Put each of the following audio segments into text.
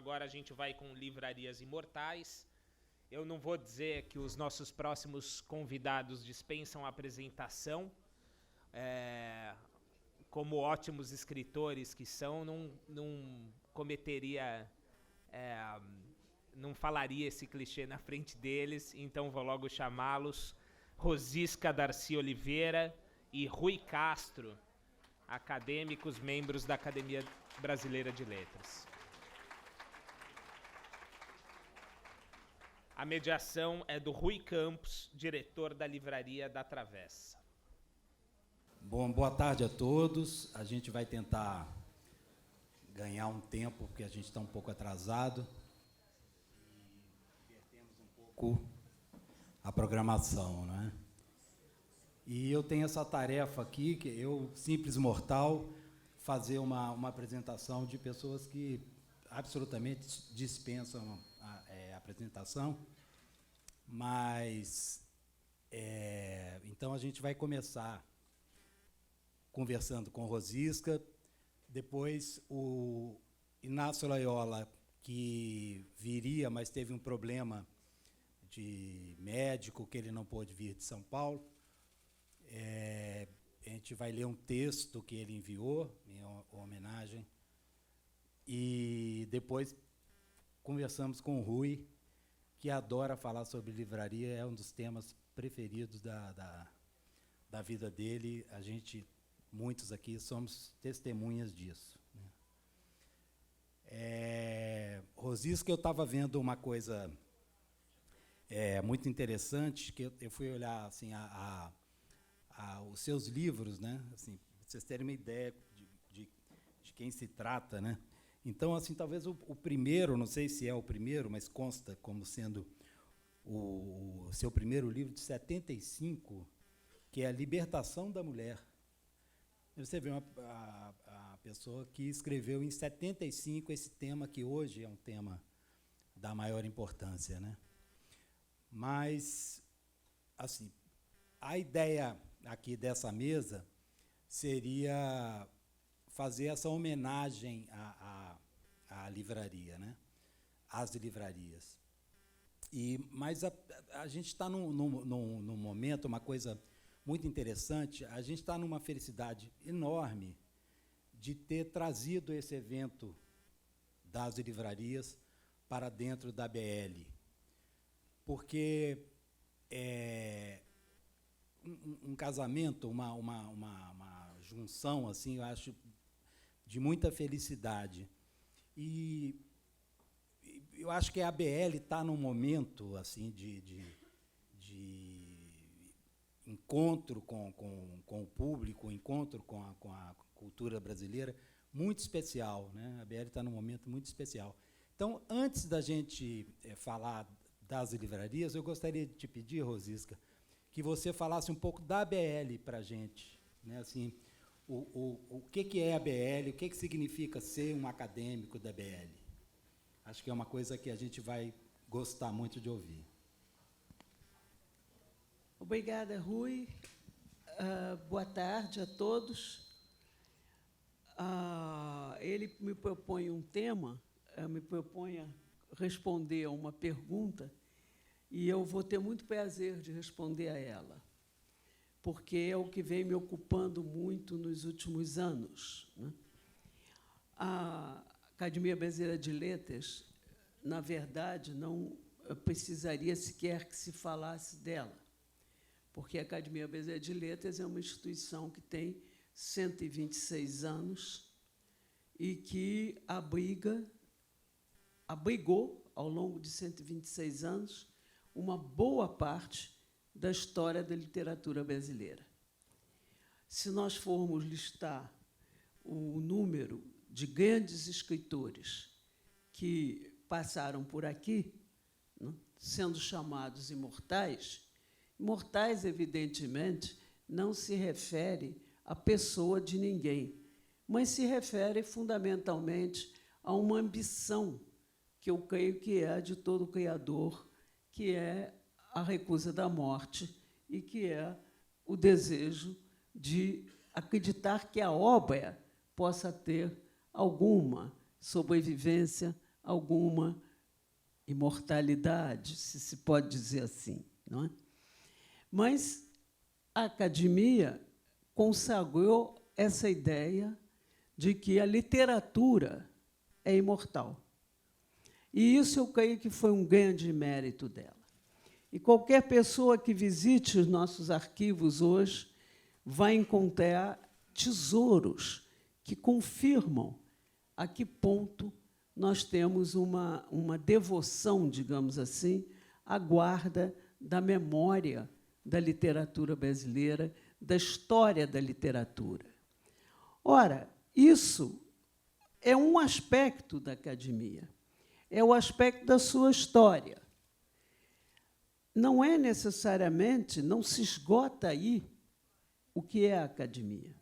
agora a gente vai com Livrarias Imortais. Eu não vou dizer que os nossos próximos convidados dispensam a apresentação. Como ótimos escritores que são, não cometeria... não falaria esse clichê na frente deles, então vou logo chamá-los. Rosisca Darcy Oliveira e Rui Castro, acadêmicos, membros da Academia Brasileira de Letras. A mediação é do Rui Campos, diretor da Livraria da Travessa. Bom, boa tarde a todos. A gente vai tentar ganhar um tempo, porque a gente está um pouco atrasado. E invertemos um pouco a programação, né? E eu tenho essa tarefa aqui, que eu, simples mortal, fazer uma apresentação de pessoas que absolutamente dispensam a apresentação, mas então a gente vai começar conversando com Rosisca, depois o Inácio Loyola, que viria, mas teve um problema de médico, que ele não pôde vir de São Paulo. A gente vai ler um texto que ele enviou, em homenagem, e depois conversamos com o Rui, que adora falar sobre livraria, é um dos temas preferidos da vida dele. A gente, muitos aqui, somos testemunhas disso, né? Rosisca, eu estava vendo uma coisa muito interessante, que eu fui olhar assim, os seus livros, né? Assim, para vocês terem uma ideia de quem se trata, né? Então, assim, talvez o primeiro, não sei se é o primeiro, mas consta como sendo o seu primeiro livro, de 75, que é A Libertação da Mulher. Você vê a pessoa que escreveu em 75 esse tema, que hoje é um tema da maior importância, né? Mas, assim, a ideia aqui dessa mesa seria fazer essa homenagem à livraria, né? Às livrarias. Mas a gente está num momento, uma coisa muito interessante, a gente está numa felicidade enorme de ter trazido esse evento das livrarias para dentro da BL, porque um casamento, uma junção, assim, eu acho, de muita felicidade. E eu acho que a BL está num momento assim, de encontro com o público, encontro com a cultura brasileira, muito especial, né? A BL está num momento muito especial. Então, antes da gente falar das livrarias, eu gostaria de te pedir, Rosisca, que você falasse um pouco da BL para a gente, né? Assim, o que é a BL, o que significa ser um acadêmico da BL. Acho que é uma coisa que a gente vai gostar muito de ouvir. Obrigada, Rui. Boa tarde a todos. Ele me propõe um tema, me propõe a responder a uma pergunta, e eu vou ter muito prazer de responder a ela, porque é o que vem me ocupando muito nos últimos anos, né? A Academia Brasileira de Letras, na verdade, não precisaria sequer que se falasse dela, porque a Academia Brasileira de Letras é uma instituição que tem 126 anos e que abrigou, ao longo de 126 anos, uma boa parte da história da literatura brasileira. Se nós formos listar o número de grandes escritores que passaram por aqui, né, sendo chamados imortais, imortais, evidentemente, não se refere à pessoa de ninguém, mas se refere fundamentalmente a uma ambição que eu creio que é de todo criador, que é a recusa da morte e que é o desejo de acreditar que a obra possa ter alguma sobrevivência alguma imortalidade, se pode dizer assim, não é? Mas a academia consagrou essa ideia de que a literatura é imortal. E isso eu creio que foi um grande mérito dela. E qualquer pessoa que visite os nossos arquivos hoje vai encontrar tesouros que confirmam a que ponto nós temos uma devoção, digamos assim, à guarda da memória da literatura brasileira, da história da literatura. Ora, isso é um aspecto da academia, é o aspecto da sua história. Não é necessariamente, não se esgota aí o que é a academia.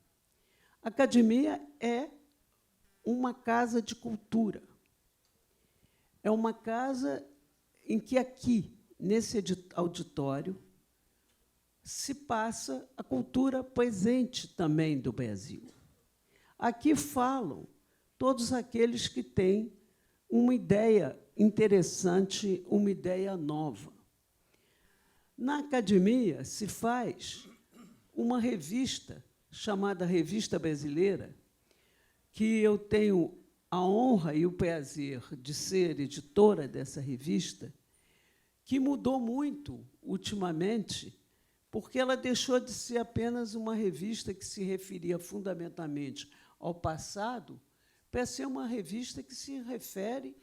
A academia é uma casa de cultura. É uma casa em que aqui, nesse auditório, se passa a cultura presente também do Brasil. Aqui falam todos aqueles que têm uma ideia interessante, uma ideia nova. Na academia se faz uma revista chamada Revista Brasileira, que eu tenho a honra e o prazer de ser editora dessa revista, que mudou muito ultimamente, porque ela deixou de ser apenas uma revista que se referia fundamentalmente ao passado, para ser uma revista que se refere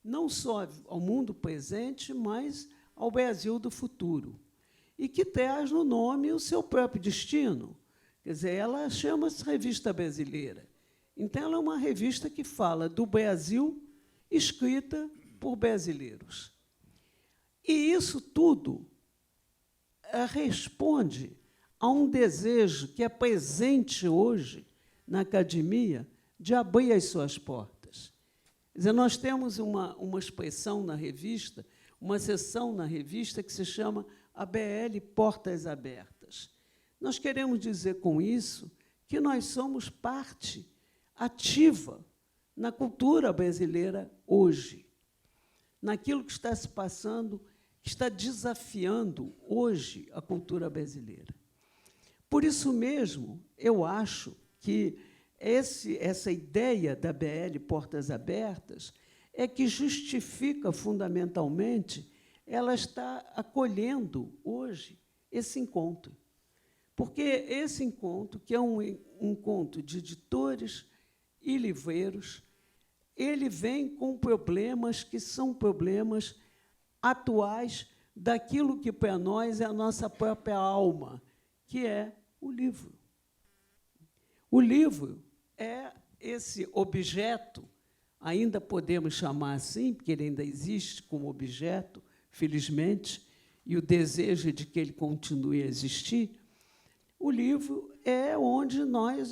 não só ao mundo presente, mas ao Brasil do futuro, e que traz no nome o seu próprio destino. Quer dizer, ela chama-se Revista Brasileira. Então, ela é uma revista que fala do Brasil, escrita por brasileiros. E isso tudo responde a um desejo que é presente hoje na academia de abrir as suas portas. Quer dizer, nós temos uma expressão na revista, uma seção na revista que se chama ABL Portas Abertas. Nós queremos dizer com isso que nós somos parte ativa na cultura brasileira hoje, naquilo que está se passando, que está desafiando hoje a cultura brasileira. Por isso mesmo, eu acho que essa ideia da BL Portas Abertas é que justifica, fundamentalmente, ela está acolhendo hoje esse encontro. Porque esse encontro, que é um encontro de editores e livreiros, ele vem com problemas que são problemas atuais daquilo que, para nós, é a nossa própria alma, que é o livro. O livro é esse objeto, ainda podemos chamar assim, porque ele ainda existe como objeto, felizmente, e o desejo de que ele continue a existir. O livro é onde nós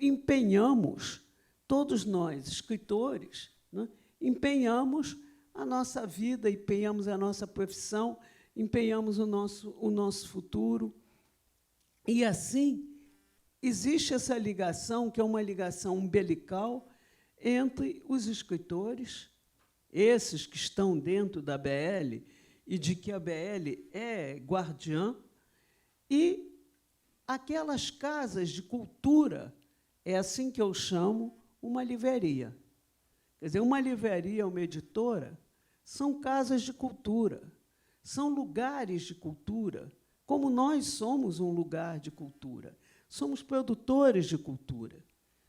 empenhamos, todos nós, escritores, né, empenhamos a nossa vida, empenhamos a nossa profissão, empenhamos o nosso futuro. E, assim, existe essa ligação, que é uma ligação umbilical entre os escritores, esses que estão dentro da BL, e de que a BL é guardiã, e aquelas casas de cultura, é assim que eu chamo, uma livraria. Quer dizer, uma livraria, uma editora, são casas de cultura, são lugares de cultura, como nós somos um lugar de cultura. Somos produtores de cultura,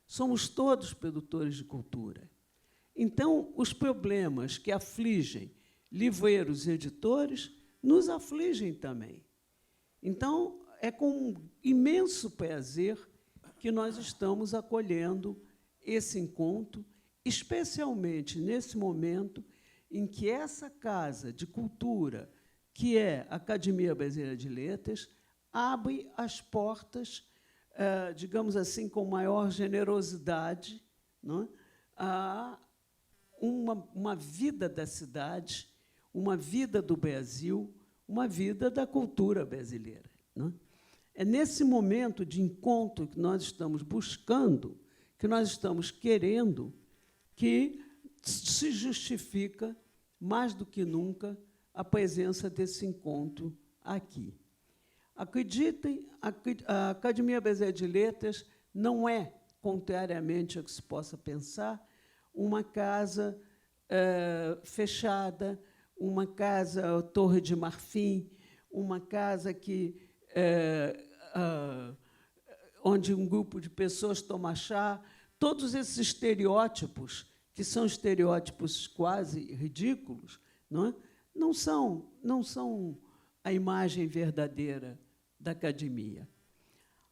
somos todos produtores de cultura. Então, os problemas que afligem livreiros e editores nos afligem também. Então, é com um imenso prazer que nós estamos acolhendo esse encontro, especialmente nesse momento em que essa casa de cultura, que é a Academia Brasileira de Letras, abre as portas, digamos assim, com maior generosidade, não é? A uma vida da cidade, uma vida do Brasil, uma vida da cultura brasileira. Não é? É nesse momento de encontro que nós estamos buscando, que nós estamos querendo, que se justifica, mais do que nunca, a presença desse encontro aqui. Acreditem, a Academia Brasileira de Letras não é, contrariamente ao que se possa pensar, uma casa fechada, uma casa Torre de Marfim, uma casa onde um grupo de pessoas toma chá. Todos esses estereótipos, que são estereótipos quase ridículos, não são a imagem verdadeira da academia.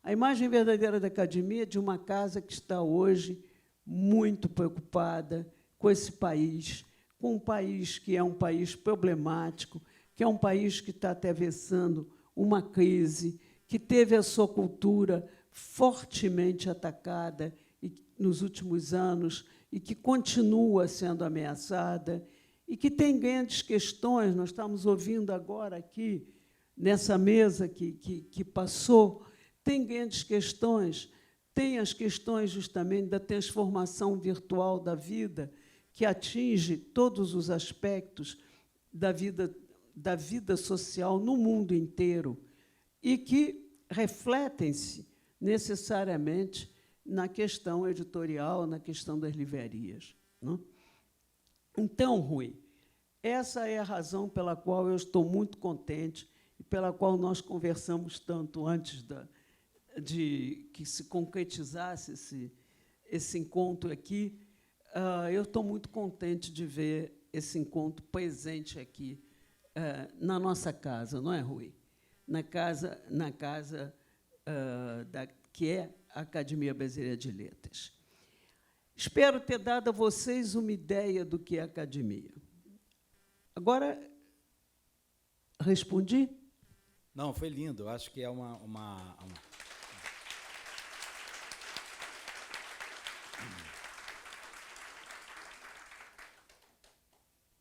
A imagem verdadeira da academia é de uma casa que está hoje muito preocupada com esse país, com um país que é um país problemático, que é um país que está atravessando uma crise, que teve a sua cultura fortemente atacada nos últimos anos e que continua sendo ameaçada e que tem grandes questões. Nós estamos ouvindo agora aqui, nessa mesa que passou, tem grandes questões. Tem as questões, justamente, da transformação virtual da vida, que atinge todos os aspectos da vida social no mundo inteiro e que refletem-se necessariamente na questão editorial, na questão das livrarias. Não? Então, Rui, essa é a razão pela qual eu estou muito contente e pela qual nós conversamos tanto antes de que se concretizasse esse encontro aqui. Eu estou muito contente de ver esse encontro presente aqui na nossa casa, não é, Rui? Na casa que é a Academia Brasileira de Letras. Espero ter dado a vocês uma ideia do que é a academia. Agora, respondi? Não, foi lindo. Eu acho que é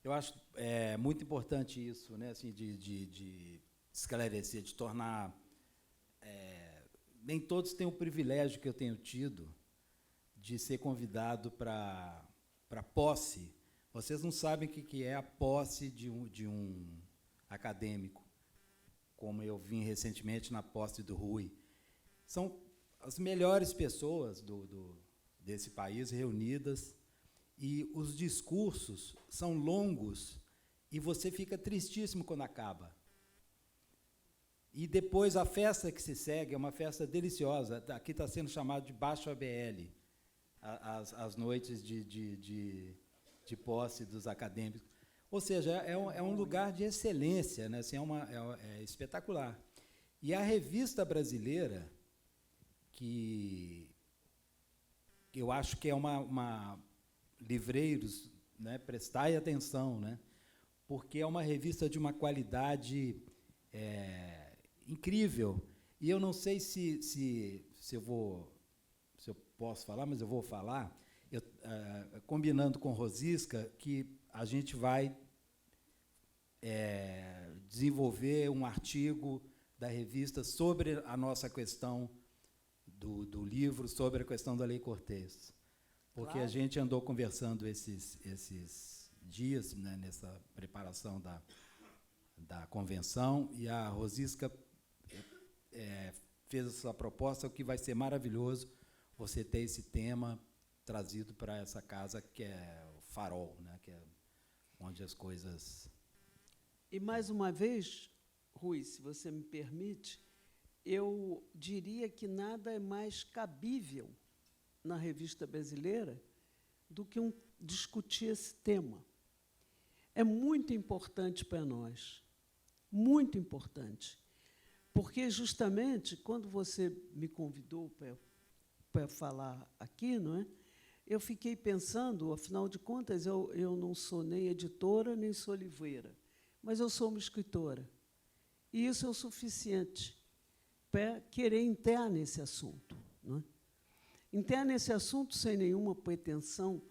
Eu acho muito importante isso, né, assim, de esclarecer, de tornar... nem todos têm o privilégio que eu tenho tido de ser convidado para posse. Vocês não sabem o que é a posse de um acadêmico, como eu vim recentemente na posse do Rui. São as melhores pessoas desse país reunidas, e os discursos são longos e você fica tristíssimo quando acaba. E depois a festa que se segue é uma festa deliciosa. Aqui está sendo chamado de Baixo ABL, as noites de posse dos acadêmicos. Ou seja, é um lugar de excelência, né? Assim, é espetacular. E a revista brasileira, que eu acho que é livreiros, né, prestai atenção, né, porque é uma revista de uma qualidade incrível. E eu não sei se eu posso falar, mas eu vou falar, combinando com Rosisca, que a gente vai desenvolver um artigo da revista sobre a nossa questão do livro, sobre a questão da Lei Cortez. Porque claro, a gente andou conversando esses dias, né, nessa preparação da convenção, e a Rosisca fez essa proposta, o que vai ser maravilhoso você ter esse tema trazido para essa casa que é o farol, né, que é onde as coisas... E, mais uma vez, Rui, se você me permite, eu diria que nada é mais cabível na revista brasileira do que discutir esse tema. É muito importante para nós, muito importante, porque, justamente, quando você me convidou para falar aqui, não é, eu fiquei pensando, afinal de contas, eu não sou nem editora, nem sou livreira, mas eu sou uma escritora. E isso é o suficiente para querer entrar nesse assunto. Não é? Entrar nesse assunto sem nenhuma pretensão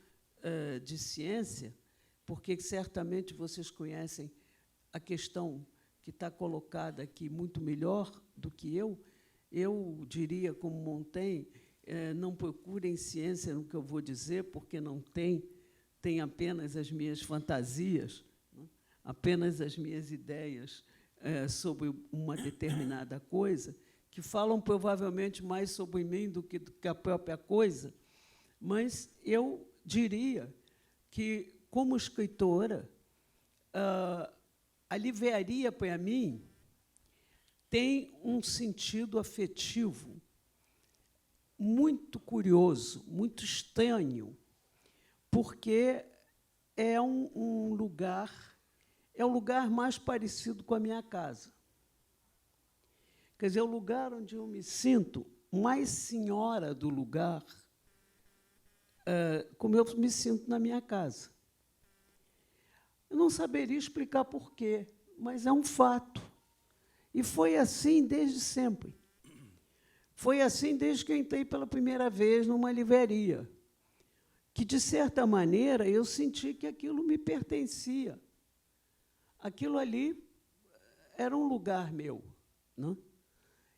de ciência, porque certamente vocês conhecem a questão que está colocada aqui muito melhor do que eu. Eu diria, como Montaigne, não procurem ciência no que eu vou dizer, porque não tem tem apenas as minhas fantasias, né, apenas as minhas ideias sobre uma determinada coisa, que falam provavelmente mais sobre mim do que a própria coisa, mas eu diria que, como escritora, a livraria, para mim, tem um sentido afetivo muito curioso, muito estranho, porque é um lugar mais parecido com a minha casa. Quer dizer, é o lugar onde eu me sinto mais senhora do lugar, como eu me sinto na minha casa. Eu não saberia explicar por quê, mas é um fato. E foi assim desde sempre. Foi assim desde que eu entrei pela primeira vez numa livraria, que, de certa maneira, eu senti que aquilo me pertencia. Aquilo ali era um lugar meu, né?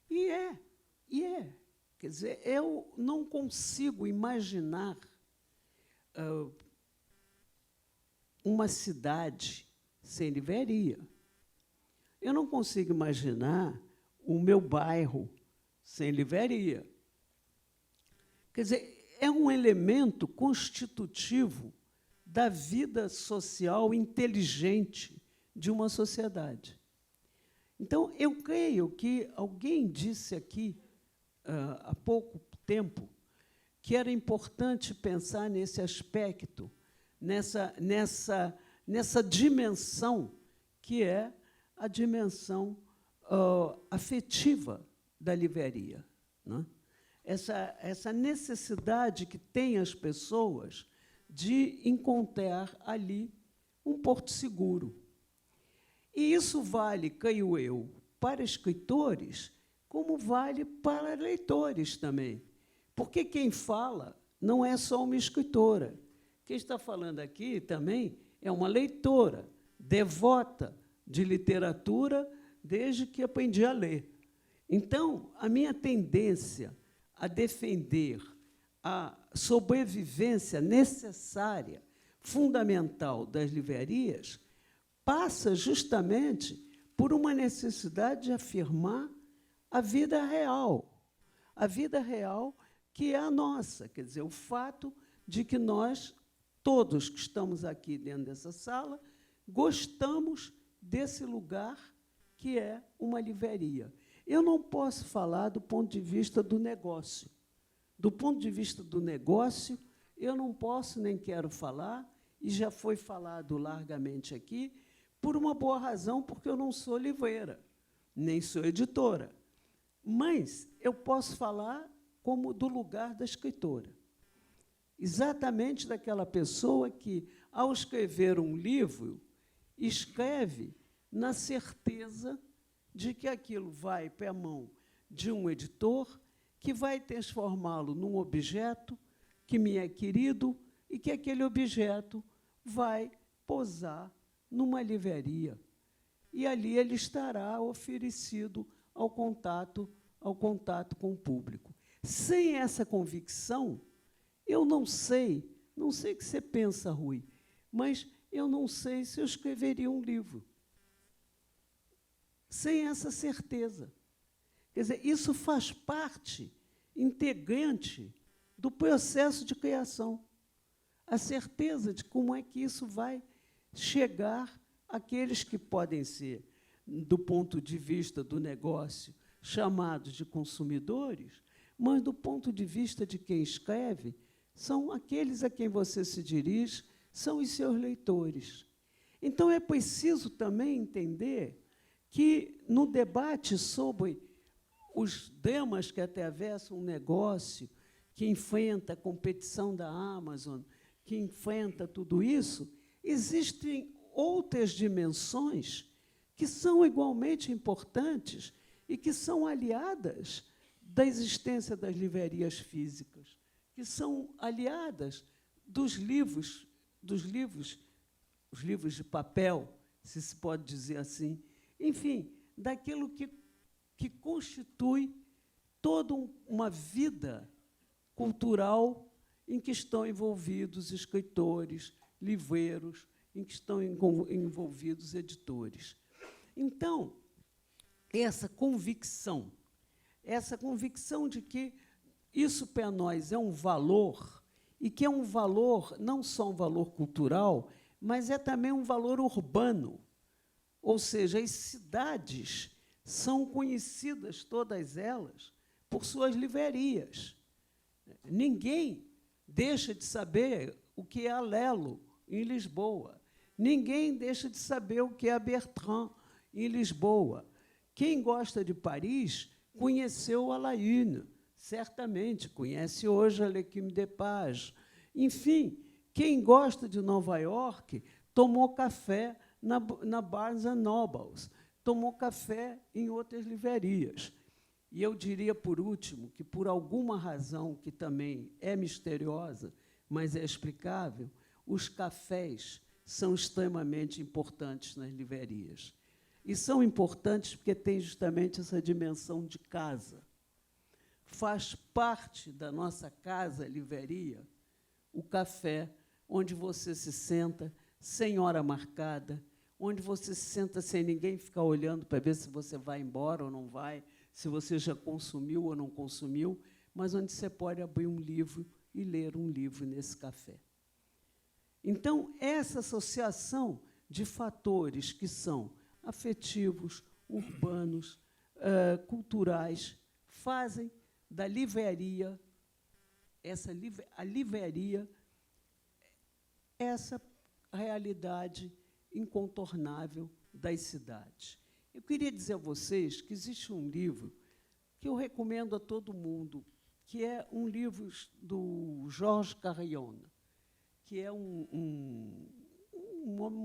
E é. Quer dizer, eu não consigo imaginar uma cidade sem livraria. Eu não consigo imaginar o meu bairro sem livraria. Quer dizer, é um elemento constitutivo da vida social inteligente de uma sociedade. Então, eu creio que alguém disse aqui, há pouco tempo, que era importante pensar nesse aspecto, nessa dimensão que é a dimensão afetiva da livraria, né? Essa necessidade que têm as pessoas de encontrar ali um porto seguro. E isso vale, creio eu, para escritores, como vale para leitores também. Porque quem fala não é só uma escritora. Quem está falando aqui também é uma leitora, devota de literatura desde que aprendi a ler. Então, a minha tendência a defender a sobrevivência necessária, fundamental das livrarias, passa justamente por uma necessidade de afirmar a vida real que é a nossa, quer dizer, o fato de que nós, todos que estamos aqui dentro dessa sala, gostamos desse lugar que é uma livraria. Eu não posso falar do ponto de vista do negócio. Do ponto de vista do negócio, eu não posso nem quero falar, e já foi falado largamente aqui, por uma boa razão, porque eu não sou livreira, nem sou editora. Mas eu posso falar como do lugar da escritora. Exatamente daquela pessoa que, ao escrever um livro, escreve na certeza de que aquilo vai para a mão de um editor que vai transformá-lo num objeto que me é querido e que aquele objeto vai posar numa livraria. E ali ele estará oferecido ao contato com o público. Sem essa convicção, eu não sei o que você pensa, Rui, mas eu não sei se eu escreveria um livro. Sem essa certeza. Quer dizer, isso faz parte integrante do processo de criação. A certeza de como é que isso vai chegar àqueles que podem ser, do ponto de vista do negócio, chamados de consumidores, mas, do ponto de vista de quem escreve, são aqueles a quem você se dirige, são os seus leitores. Então, é preciso também entender que, no debate sobre os dramas que atravessam um negócio, que enfrenta a competição da Amazon, que enfrenta tudo isso, existem outras dimensões que são igualmente importantes e que são aliadas da existência das livrarias físicas, que são aliadas dos livros os livros de papel, se se pode dizer assim, enfim, daquilo que constitui toda uma vida cultural em que estão envolvidos escritores, livreiros, em que estão envolvidos editores. Então, essa convicção de que isso para nós é um valor, e que é um valor, não só um valor cultural, mas é também um valor urbano. Ou seja, as cidades são conhecidas, todas elas, por suas livrarias. Ninguém deixa de saber o que é a Lelo, em Lisboa. Ninguém deixa de saber o que é a Bertrand, em Lisboa. Quem gosta de Paris conheceu a La Une, certamente, conhece hoje a L'Écume des Pages. Enfim, quem gosta de Nova York tomou café na Barnes & Nobles, tomou café em outras livrarias. E eu diria, por último, que, por alguma razão que também é misteriosa, mas é explicável, os cafés são extremamente importantes nas livrarias. E são importantes porque têm justamente essa dimensão de casa. Faz parte da nossa casa, livraria, o café, onde você se senta sem hora marcada, onde você se senta sem ninguém ficar olhando para ver se você vai embora ou não vai, se você já consumiu ou não consumiu, mas onde você pode abrir um livro e ler um livro nesse café. Então, essa associação de fatores que são afetivos, urbanos, culturais, fazem da livraria, a livraria, essa realidade incontornável das cidades. Eu queria dizer a vocês que existe um livro que eu recomendo a todo mundo, que é um livro do Georges Carillon, que é um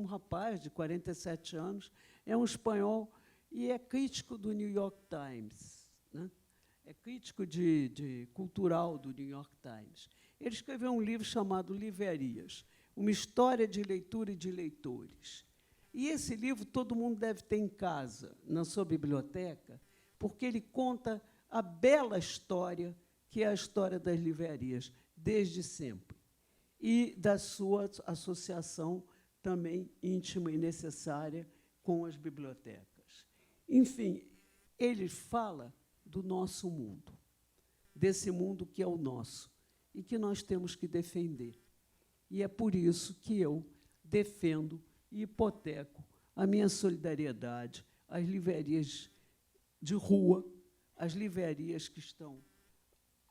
rapaz de 47 anos, é um espanhol e é crítico do New York Times, né? É crítico cultural do New York Times. Ele escreveu um livro chamado Livrarias, uma história de leitura e de leitores. E esse livro todo mundo deve ter em casa, na sua biblioteca, porque ele conta a bela história, que é a história das livrarias, desde sempre, e da sua associação também íntima e necessária com as bibliotecas. Enfim, ele fala do nosso mundo, desse mundo que é o nosso e que nós temos que defender. E é por isso que eu defendo e hipoteco a minha solidariedade às livrarias de rua, às livrarias que estão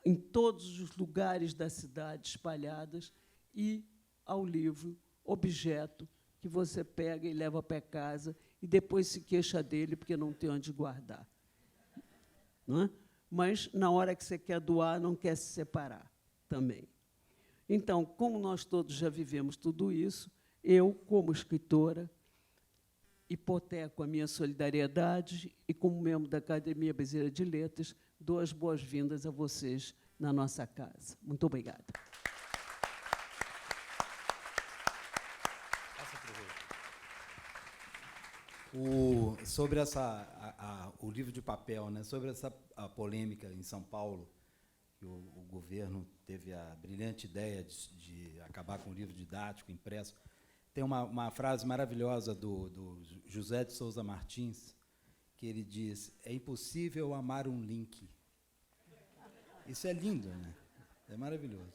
em todos os lugares da cidade espalhadas e ao livro objeto que você pega e leva para casa e depois se queixa dele porque não tem onde guardar. Não é? Mas, na hora que você quer doar, não quer se separar também. Então, como nós todos já vivemos tudo isso, eu, como escritora, hipoteco a minha solidariedade e, como membro da Academia Brasileira de Letras, dou as boas-vindas a vocês na nossa casa. Muito obrigada. Sobre o livro de papel, né, sobre essa polêmica em São Paulo, que o governo teve a brilhante ideia de acabar com o livro didático impresso, tem uma frase maravilhosa do José de Souza Martins, que ele diz: é impossível amar um link. Isso é lindo, né? É maravilhoso.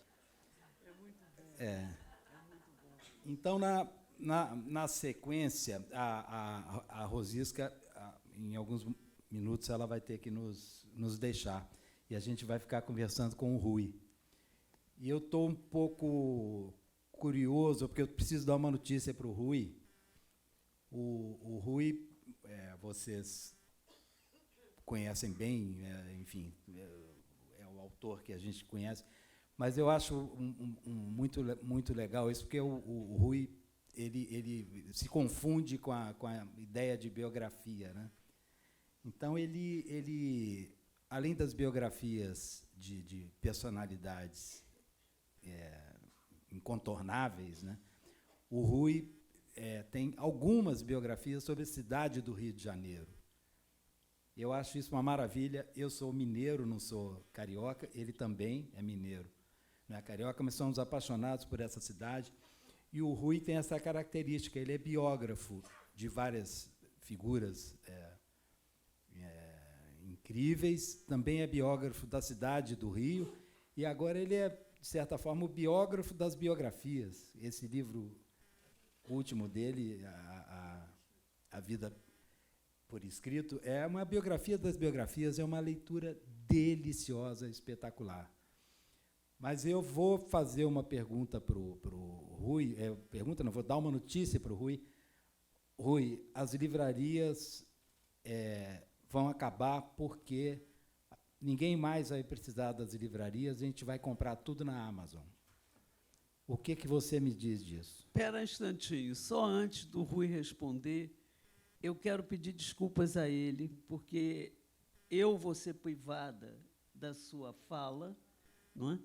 É muito bom. É. É muito bom. Então, na sequência, a Rosisca, em alguns minutos, ela vai ter que nos deixar. E a gente vai ficar conversando com o Rui. E eu estou um pouco curioso, porque eu preciso dar uma notícia para o Rui. O Rui, vocês conhecem bem, enfim, é o autor que a gente conhece, mas eu acho muito legal isso, porque o Rui ele se confunde com a ideia de biografia, né? Então, ele além das biografias de personalidades incontornáveis, né, o Rui tem algumas biografias sobre a cidade do Rio de Janeiro. Eu acho isso uma maravilha. Eu sou mineiro, não sou carioca, ele também é mineiro, não é carioca, mas somos apaixonados por essa cidade. E o Rui tem essa característica, ele é biógrafo de várias figuras incríveis, também é biógrafo da cidade do Rio, e agora ele é, de certa forma, o biógrafo das biografias. Esse livro último dele, A Vida por Escrito, é uma biografia das biografias, é uma leitura deliciosa, espetacular. Mas eu vou fazer uma pergunta para o Rui, pergunta não, vou dar uma notícia para o Rui. Rui, as livrarias vão acabar porque ninguém mais vai precisar das livrarias, a gente vai comprar tudo na Amazon. O que você me diz disso? Espera um instantinho, só antes do Rui responder, eu quero pedir desculpas a ele, porque eu vou ser privada da sua fala, não é?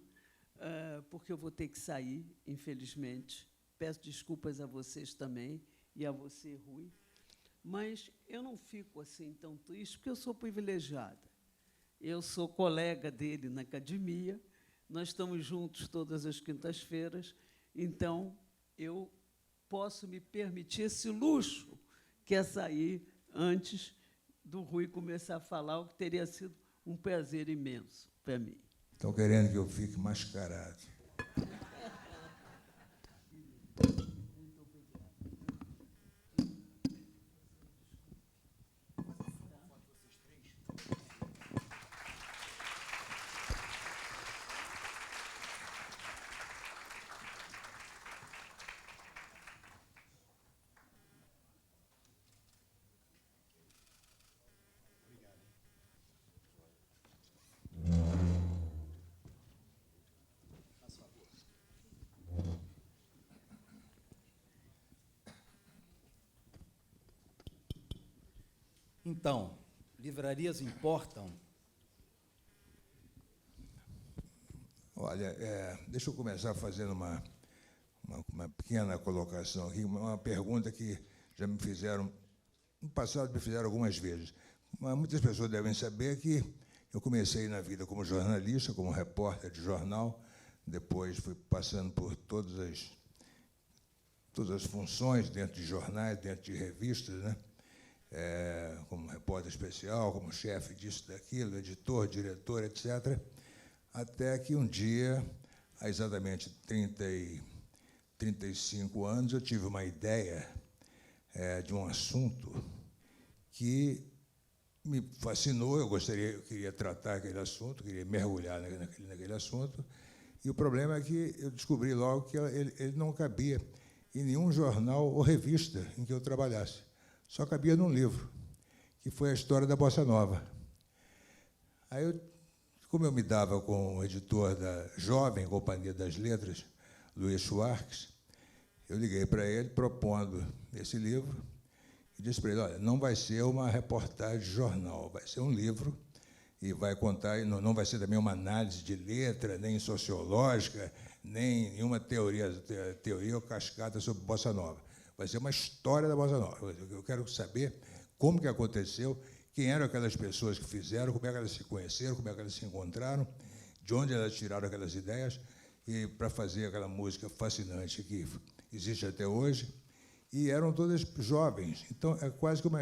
Porque eu vou ter que sair, infelizmente. Peço desculpas a vocês também, e a você, Rui. Mas eu não fico assim tão triste, porque eu sou privilegiada. Eu sou colega dele na academia, nós estamos juntos todas as quintas-feiras, então eu posso me permitir esse luxo, que é sair antes do Rui começar a falar, o que teria sido um prazer imenso para mim. Estão querendo que eu fique mascarado. Então, livrarias importam? Olha, deixa eu começar fazendo uma pequena colocação aqui, uma pergunta que já me fizeram, no passado me fizeram algumas vezes. Mas muitas pessoas devem saber que eu comecei na vida como jornalista, como repórter de jornal, depois fui passando por todas as funções dentro de jornais, dentro de revistas, né? Como repórter especial, como chefe disso, daquilo, editor, diretor, etc., até que um dia, há exatamente 35 anos, eu tive uma ideia de um assunto que me fascinou, eu queria tratar aquele assunto, queria mergulhar naquele assunto, e o problema é que eu descobri logo que ele não cabia em nenhum jornal ou revista em que eu trabalhasse. Só cabia num livro, que foi a história da Bossa Nova. Aí, como eu me dava com o editor da jovem Companhia das Letras, Luiz Schwartz, eu liguei para ele propondo esse livro e disse para ele, olha, não vai ser uma reportagem de jornal, vai ser um livro e vai contar, não vai ser também uma análise de letra, nem sociológica, nem nenhuma teoria ou cascata sobre Bossa Nova. Vai ser uma história da Bossa Nova. Eu quero saber como que aconteceu, quem eram aquelas pessoas que fizeram, como é que elas se conheceram, como é que elas se encontraram, de onde elas tiraram aquelas ideias, e para fazer aquela música fascinante que existe até hoje. E eram todas jovens. Então,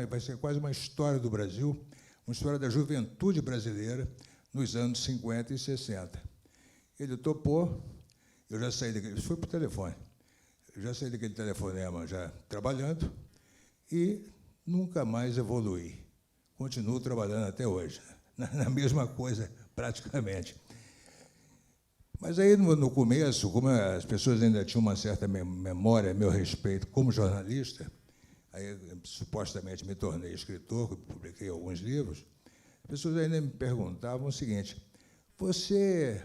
vai ser quase uma história do Brasil, uma história da juventude brasileira nos anos 50 e 60. Ele topou, eu já saí daquele... Isso foi por telefone. Eu já saí daquele telefonema já trabalhando e nunca mais evoluí. Continuo trabalhando até hoje, na mesma coisa, praticamente. Mas aí, no começo, como as pessoas ainda tinham uma certa memória a meu respeito como jornalista, aí supostamente me tornei escritor, publiquei alguns livros, as pessoas ainda me perguntavam o seguinte, você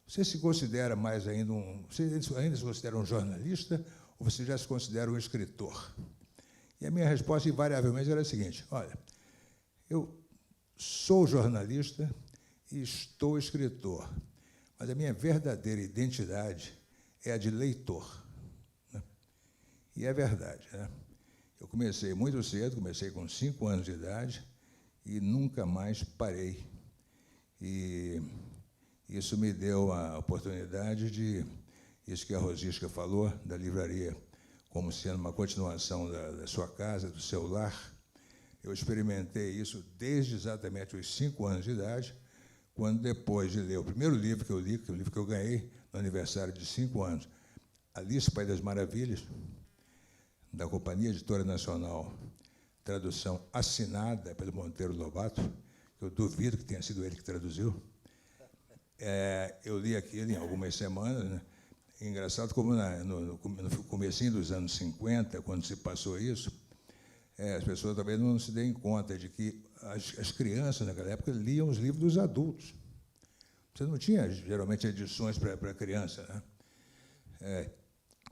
se considera mais ainda você ainda se considera um jornalista ou você já se considera um escritor? E a minha resposta, invariavelmente, era a seguinte, olha, eu sou jornalista e estou escritor, mas a minha verdadeira identidade é a de leitor. Né? E é verdade. Né? Eu comecei muito cedo, comecei com 5 anos de idade e nunca mais parei. E isso me deu a oportunidade de isso que a Rosisca falou, da livraria, como sendo uma continuação da sua casa, do seu lar. Eu experimentei isso desde exatamente os 5 anos de idade, quando, depois de ler o primeiro livro que eu li, que é o livro que eu ganhei no aniversário de 5 anos, Alice, País das Maravilhas, da Companhia Editora Nacional, tradução assinada pelo Monteiro Lobato, que eu duvido que tenha sido ele que traduziu. Eu li aquilo em algumas semanas, né? Engraçado como no comecinho dos anos 50, quando se passou isso, as pessoas talvez não se deem conta de que as crianças, naquela época, liam os livros dos adultos. Você não tinha, geralmente, edições para criança, né?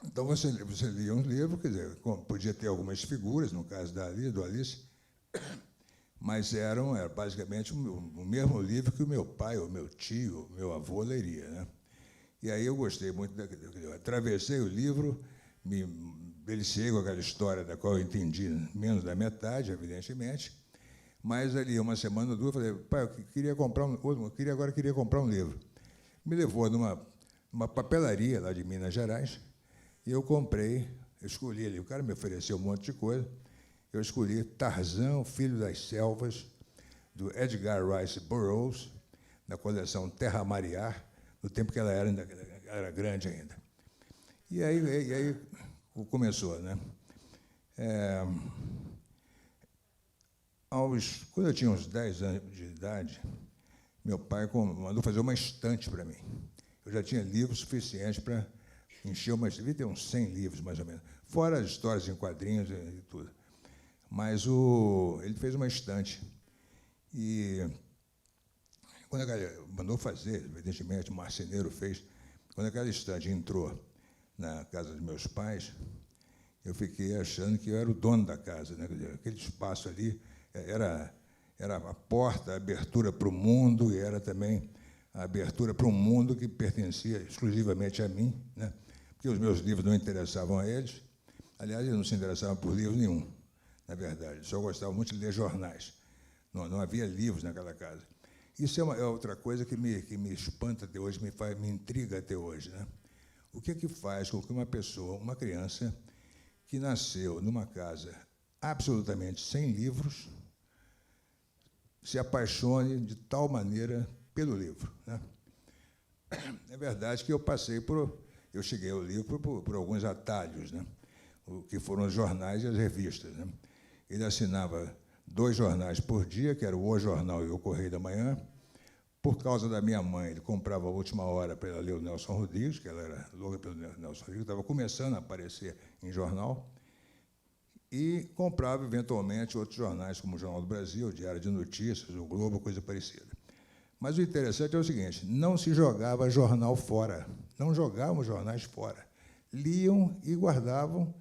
Então, você lia um livro, quer dizer, podia ter algumas figuras, no caso do Alice, mas era basicamente o mesmo livro que o meu pai, o meu tio, o meu avô leria, né? E aí eu gostei muito daquilo. Atravessei o livro, me deliciei com aquela história da qual eu entendi menos da metade, evidentemente, mas ali, uma semana ou duas, falei, pai, eu queria comprar um livro. Me levou numa papelaria lá de Minas Gerais, e eu comprei, escolhi ali, o cara me ofereceu um monte de coisa, eu escolhi Tarzan, Filho das Selvas, do Edgar Rice Burroughs, da coleção Terra Mariar, no tempo que ela era grande ainda. E aí começou, né? Quando eu tinha uns 10 anos de idade, meu pai mandou fazer uma estante para mim. Eu já tinha livros suficientes para encher devia ter uns 100 livros, mais ou menos, fora as histórias em quadrinhos e tudo. Mas ele fez uma estante. E quando mandou fazer, evidentemente, o marceneiro fez, quando aquela estante entrou na casa dos meus pais, eu fiquei achando que eu era o dono da casa, né? Aquele espaço ali era a porta, a abertura para o mundo, e era também a abertura para um mundo que pertencia exclusivamente a mim, né? Porque os meus livros não interessavam a eles. Aliás, eles não se interessavam por livro nenhum, na verdade. Só gostavam muito de ler jornais. Não havia livros naquela casa. Isso é outra coisa que me espanta até hoje, me intriga até hoje, né? O que é que faz com que uma criança que nasceu numa casa absolutamente sem livros, se apaixone de tal maneira pelo livro, né? É verdade que eu cheguei ao livro por alguns atalhos, né? O que foram os jornais e as revistas, né? Ele assinava 2 jornais por dia, que era o Jornal e o Correio da Manhã. Por causa da minha mãe, ele comprava a última hora para ela ler o Nelson Rodrigues, que ela era louca pelo Nelson Rodrigues, estava começando a aparecer em jornal, e comprava, eventualmente, outros jornais, como o Jornal do Brasil, o Diário de Notícias, o Globo, coisa parecida. Mas o interessante é o seguinte, não se jogava jornal fora, não jogavam jornais fora, liam e guardavam.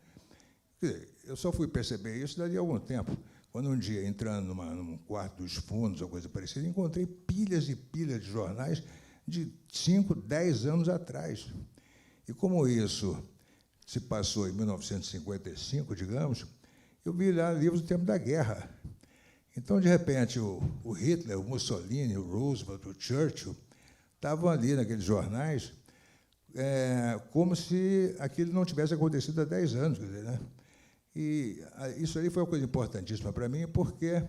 Quer dizer, eu só fui perceber isso dali a algum tempo, quando um dia, entrando num quarto dos fundos, ou coisa parecida, encontrei pilhas e pilhas de jornais de 5, 10 anos atrás. E como isso se passou em 1955, digamos, eu vi lá livros do tempo da guerra. Então, de repente, o Hitler, o Mussolini, o Roosevelt, o Churchill, estavam ali naqueles jornais como se aquilo não tivesse acontecido há 10 anos, quer dizer, né? E isso ali foi uma coisa importantíssima para mim, porque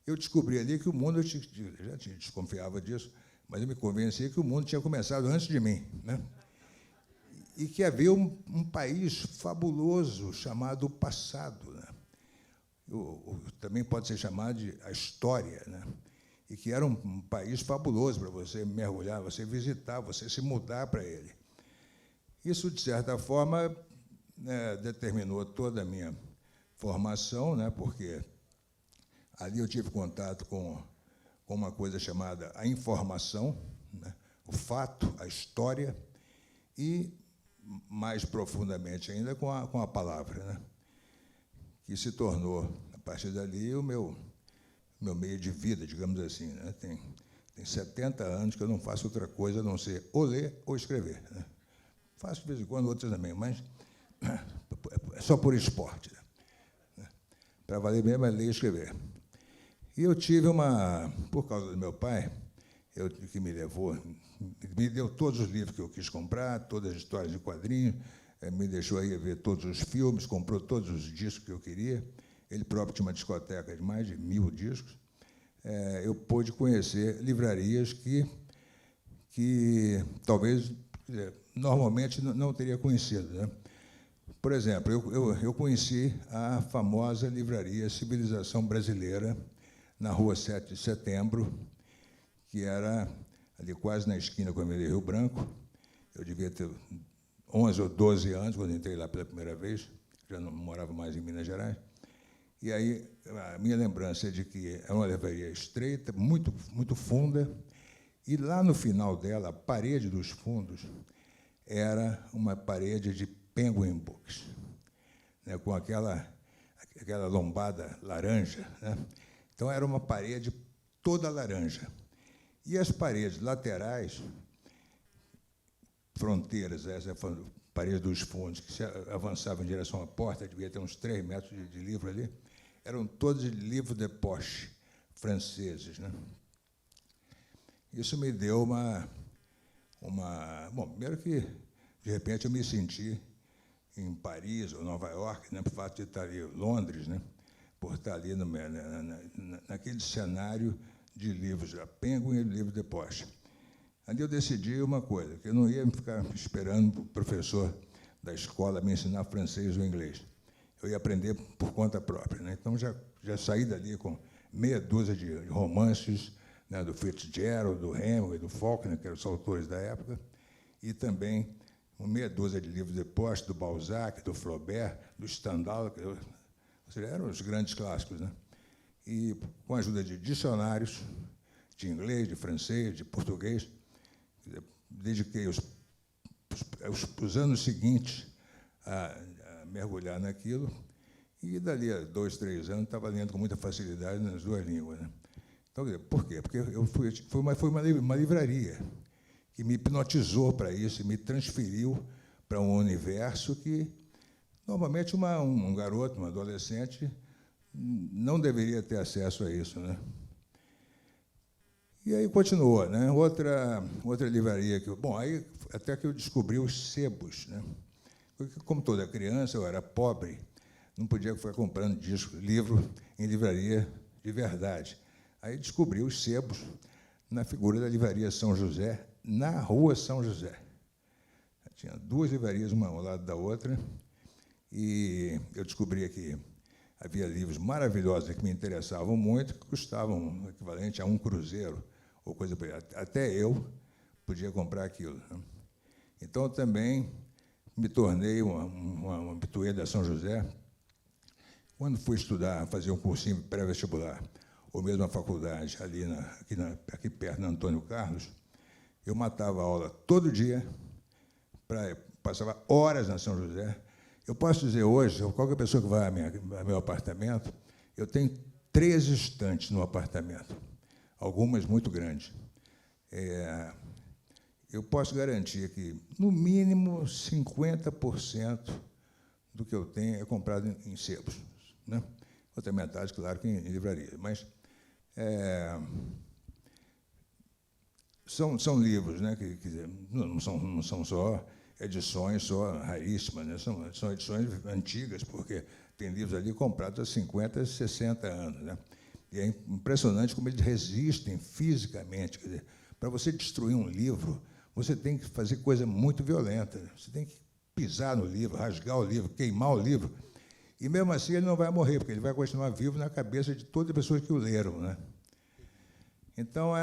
eu descobri ali que o mundo, eu já desconfiava disso, mas eu me convenci que o mundo tinha começado antes de mim, né? E que havia um país fabuloso chamado passado, né? Também pode ser chamado de a história, né? E que era um país fabuloso para você mergulhar, você visitar, você se mudar para ele. Isso, de certa forma, determinou toda a minha formação, né? Porque ali eu tive contato com uma coisa chamada a informação, né? O fato, a história, e, mais profundamente ainda, com a palavra, né? Que se tornou, a partir dali, o meu meio de vida, digamos assim, né? Tem 70 anos que eu não faço outra coisa a não ser ou ler ou escrever, né? Faço, de vez em quando, outras também, mas é só por esporte, né? Para valer mesmo é ler e escrever. E eu tive por causa do meu pai, que me levou, me deu todos os livros que eu quis comprar, todas as histórias de quadrinhos, me deixou aí ver todos os filmes, comprou todos os discos que eu queria. Ele próprio tinha uma discoteca de mais de 1000 discos. Eu pude conhecer livrarias que talvez normalmente não teria conhecido, né? Por exemplo, eu conheci a famosa livraria Civilização Brasileira, na Rua 7 de Setembro, que era ali quase na esquina com a Avenida Rio Branco. Eu devia ter 11 ou 12 anos, quando entrei lá pela primeira vez, já não morava mais em Minas Gerais. E aí, a minha lembrança é de que era uma livraria estreita, muito, muito funda, e lá no final dela, a parede dos fundos era uma parede de Penguin Books, né, com aquela lombada laranja, né? Então, era uma parede toda laranja. E as paredes laterais, fronteiras, essa parede dos fundos, que se avançava em direção à porta, devia ter uns 3 metros de livro ali, eram todos de livros de poche, franceses, né? Isso me deu uma... Bom, primeiro que, de repente, eu me senti em Paris ou Nova York, né, por fato de estar ali, Londres, né, por estar ali naquele cenário de livros, a Penguin e livro de poche. Ali eu decidi uma coisa, que eu não ia ficar esperando o professor da escola me ensinar francês ou inglês. Eu ia aprender por conta própria, né? Então, já saí dali com meia dúzia de romances, né, do Fitzgerald, do Hemingway, do Faulkner, que eram os autores da época, e também meia dúzia de livros de poste, do Balzac, do Flaubert, do Stendhal, ou seja, eram os grandes clássicos, né? E, com a ajuda de dicionários de inglês, de francês, de português, dediquei os anos seguintes a mergulhar naquilo, e, dali a 2, 3 anos, estava lendo com muita facilidade nas 2 línguas, né? Então, por quê? Porque foi uma livraria que me hipnotizou para isso, e me transferiu para um universo que, normalmente, um garoto, um adolescente, não deveria ter acesso a isso, né? E aí continuou, né? Outra livraria que aí até que eu descobri os sebos, né? Porque, como toda criança, eu era pobre, não podia ficar comprando livro em livraria de verdade. Aí descobri os sebos na figura da livraria São José, na Rua São José. Tinha 2 livrarias, uma ao lado da outra, e eu descobri que havia livros maravilhosos que me interessavam muito, que custavam o equivalente a 1 cruzeiro, ou coisa por aí. Até eu podia comprar aquilo, né? Então, também me tornei um habitué da São José. Quando fui estudar, fazer um cursinho pré-vestibular, ou mesmo a faculdade, aqui perto, na Antônio Carlos, eu matava a aula todo dia, passava horas na São José. Eu posso dizer hoje, qualquer pessoa que vai ao meu apartamento, eu tenho 13 estantes no apartamento, algumas muito grandes. Eu posso garantir que, no mínimo, 50% do que eu tenho é comprado em sebos, né? Outra metade, claro, que em livraria. Mas são livros, né, que não são só edições raríssimas, né? São edições antigas, porque tem livros ali comprados há 50, 60 anos, né? E é impressionante como eles resistem fisicamente. Quer dizer, para você destruir um livro, você tem que fazer coisa muito violenta. Você tem que pisar no livro, rasgar o livro, queimar o livro. E, mesmo assim, ele não vai morrer, porque ele vai continuar vivo na cabeça de todas as pessoas que o leram, né? Então,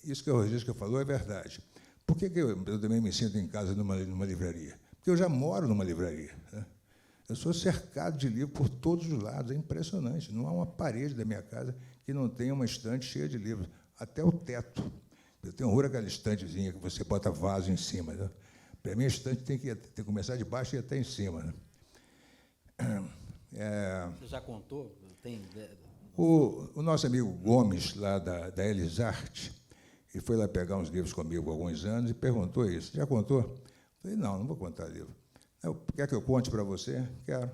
isso que o Rosisca falou é verdade. Por que eu também me sinto em casa numa livraria? Porque eu já moro numa livraria, né? Eu sou cercado de livros por todos os lados, é impressionante. Não há uma parede da minha casa que não tenha uma estante cheia de livros, até o teto. Eu tenho horror àquela estantezinha que você bota vaso em cima, né? Para mim, a estante tem que começar de baixo e ir até em cima, né? Você já contou? O nosso amigo Gomes, lá da Elisarte, ele foi lá pegar uns livros comigo há alguns anos e perguntou isso. Já contou? Eu falei, não vou contar livro. Quer que eu conte para você? Quero.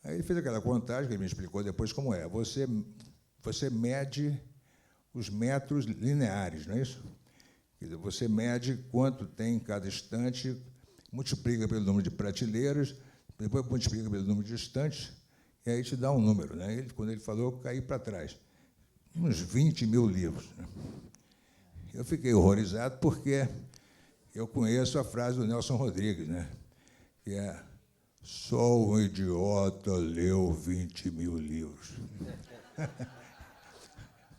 Aí ele fez aquela contagem, que ele me explicou depois como é. Você mede os metros lineares, não é isso? Quer dizer, você mede quanto tem em cada estante, multiplica pelo número de prateleiras, depois multiplica pelo número de estantes, e aí te dá um número. Né? Quando ele falou, eu caí para trás. Uns 20 mil livros. Né? Eu fiquei horrorizado porque eu conheço a frase do Nelson Rodrigues, né? Que é: só um idiota leu 20 mil livros.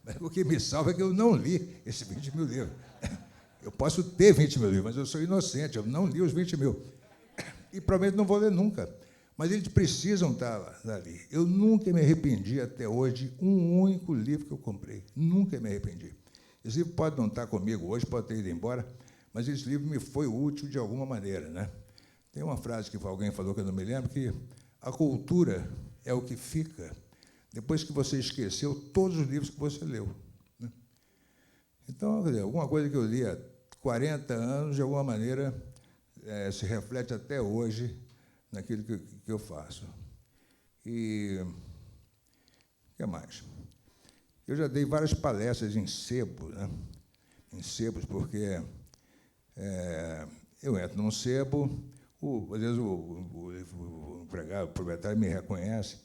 Mas o que me salva é que eu não li esses 20 mil livros. Eu posso ter 20 mil livros, mas eu sou inocente, eu não li os 20 mil. E provavelmente não vou ler nunca. Mas eles precisam estar ali. Eu nunca me arrependi até hoje de um único livro que eu comprei. Nunca me arrependi. Esse livro pode não estar comigo hoje, pode ter ido embora, mas esse livro me foi útil de alguma maneira. Né? Tem uma frase que alguém falou, que eu não me lembro, que a cultura é o que fica depois que você esqueceu todos os livros que você leu. Né? Então, quer dizer, alguma coisa que eu li há 40 anos, de alguma maneira, se reflete até hoje naquilo que eu faço. E o que mais? Eu já dei várias palestras em sebo, né? Em sebos, porque eu entro num sebo, às vezes o empregado, o proprietário me reconhece,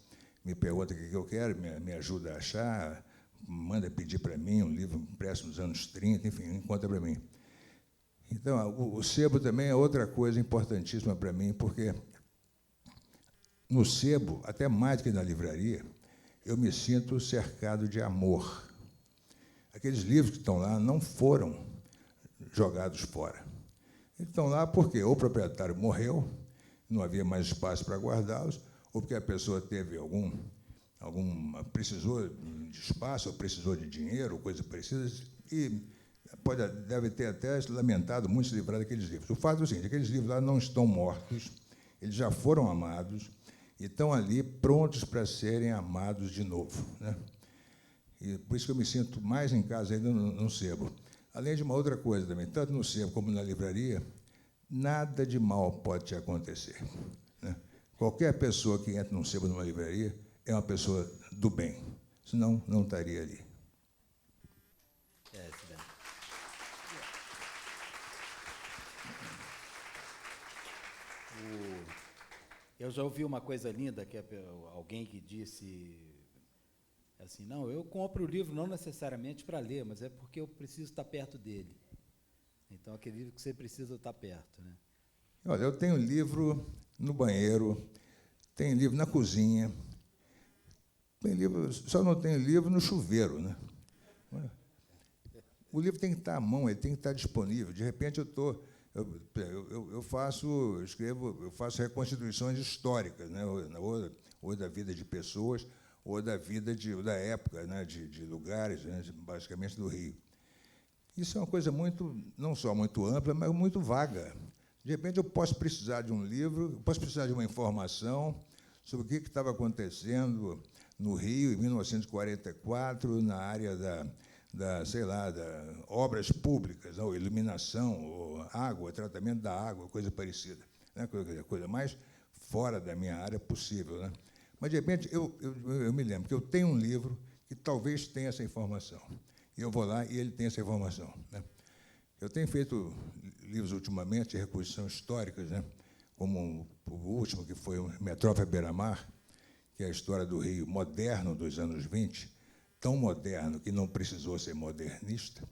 me pergunta o que eu quero, me ajuda a achar, manda pedir para mim um livro impresso nos anos 30, enfim, encontra para mim. Então, o sebo também é outra coisa importantíssima para mim, porque no sebo, até mais do que na livraria, eu me sinto cercado de amor. Aqueles livros que estão lá não foram jogados fora. Eles estão lá porque ou o proprietário morreu, não havia mais espaço para guardá-los, ou porque a pessoa teve precisou de espaço, ou precisou de dinheiro, ou coisa parecida, e deve ter até lamentado muito se livrar daqueles livros. O fato é o seguinte: aqueles livros lá não estão mortos, eles já foram amados, e estão ali prontos para serem amados de novo. Né? E por isso que eu me sinto mais em casa ainda no sebo. Além de uma outra coisa também, tanto no sebo como na livraria, nada de mal pode te acontecer. Né? Qualquer pessoa que entra num sebo numa livraria é uma pessoa do bem, senão não estaria ali. Eu já ouvi uma coisa linda, que alguém que disse assim: não, eu compro o livro não necessariamente para ler, mas é porque eu preciso estar perto dele. Então, aquele livro que você precisa estar perto. Né? Olha, eu tenho livro no banheiro, tenho livro na cozinha, só não tenho livro no chuveiro. Né? O livro tem que estar à mão, ele tem que estar disponível. De repente, eu faço reconstituições históricas, né? ou da vida de pessoas, ou da vida da época, né? de lugares, né? Basicamente do Rio. Isso é uma coisa não só muito ampla, mas muito vaga. De repente, eu posso precisar de um livro, posso precisar de uma informação sobre o que estava acontecendo no Rio, em 1944, na área da obras públicas, ou iluminação, ou água, tratamento da água, coisa parecida. Né? Coisa mais fora da minha área possível. Né? Mas, de repente, eu me lembro que eu tenho um livro que talvez tenha essa informação. E eu vou lá e ele tem essa informação. Né? Eu tenho feito livros ultimamente de reconstrução históricas, né? Como o último, que foi o Metrópole Beira-Mar, que é a história do Rio moderno dos anos 20, tão moderno que não precisou ser modernista.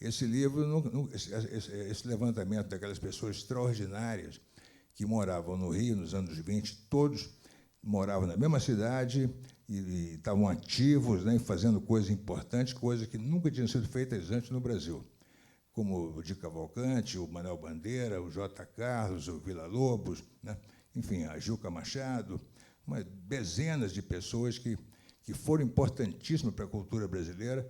Esse livro, esse levantamento daquelas pessoas extraordinárias que moravam no Rio nos anos 20, todos moravam na mesma cidade e estavam ativos, né, fazendo coisas importantes, coisas que nunca tinham sido feitas antes no Brasil, como o Di Cavalcanti, o Manuel Bandeira, o J. Carlos, o Villa-Lobos, né, enfim, a Juca Machado, dezenas de pessoas que foram importantíssimas para a cultura brasileira.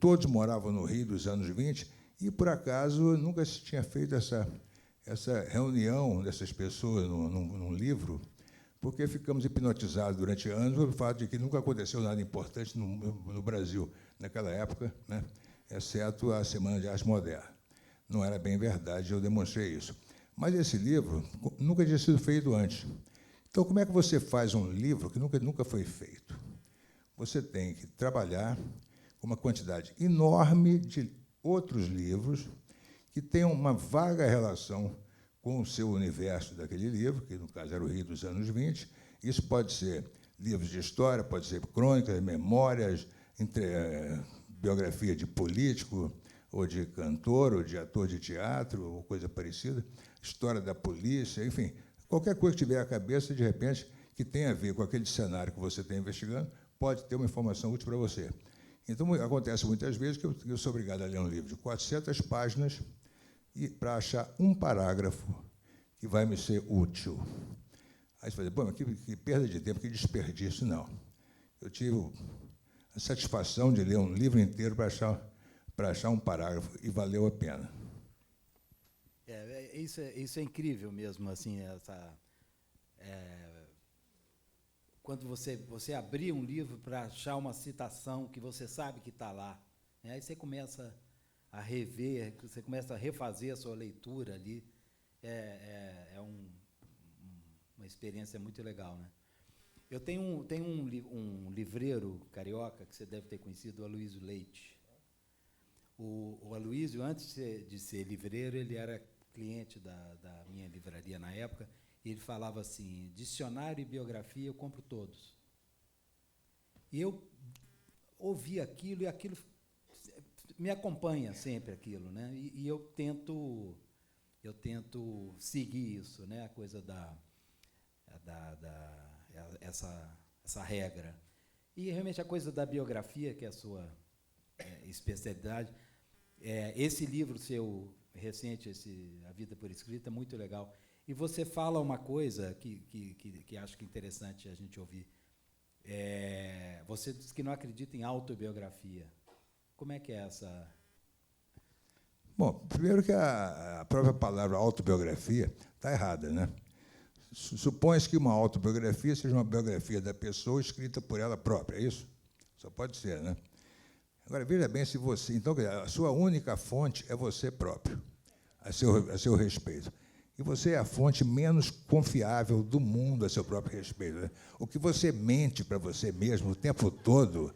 Todos moravam no Rio dos anos 20 e, por acaso, nunca se tinha feito essa reunião dessas pessoas num livro, porque ficamos hipnotizados durante anos pelo fato de que nunca aconteceu nada importante no Brasil naquela época, né? Exceto a Semana de Arte Moderna. Não era bem verdade, eu demonstrei isso. Mas esse livro nunca tinha sido feito antes. Então, como é que você faz um livro que nunca foi feito? Você tem que trabalhar com uma quantidade enorme de outros livros que têm uma vaga relação com o seu universo daquele livro, que, no caso, era o Rio dos anos 20. Isso pode ser livros de história, pode ser crônicas, memórias, biografia de político, ou de cantor, ou de ator de teatro, ou coisa parecida, história da polícia, enfim, qualquer coisa que tiver à cabeça, de repente, que tenha a ver com aquele cenário que você está investigando, pode ter uma informação útil para você. Então, acontece muitas vezes que eu sou obrigado a ler um livro de 400 páginas e para achar um parágrafo que vai me ser útil. Aí você fala, bom, mas que perda de tempo, que desperdício. Não. Eu tive a satisfação de ler um livro inteiro para achar um parágrafo, e valeu a pena. Isso é incrível mesmo, assim, quando você abrir um livro para achar uma citação que você sabe que está lá, né? Aí você começa a rever, você começa a refazer a sua leitura ali, uma experiência muito legal, né? Eu tenho um livreiro carioca que você deve ter conhecido, o Aloysio Leite. O Aloysio, antes de ser livreiro, ele era cliente da minha livraria na época, e ele falava assim, dicionário e biografia eu compro todos. E eu ouvi aquilo, e aquilo me acompanha sempre, aquilo, né? E eu tento seguir isso, né? A coisa essa regra. E, realmente, a coisa da biografia, que é a sua especialidade, esse livro seu recente, A Vida por Escrito, é muito legal. E você fala uma coisa que acho que é interessante a gente ouvir. Você diz que não acredita em autobiografia. Como é que é essa... Bom, primeiro que a própria palavra autobiografia está errada, né? Supõe-se que uma autobiografia seja uma biografia da pessoa escrita por ela própria, é isso? Só pode ser, né? Agora, veja bem, se você... Então, a sua única fonte é você próprio, a seu respeito. E você é a fonte menos confiável do mundo a seu próprio respeito, né? O que você mente para você mesmo o tempo todo,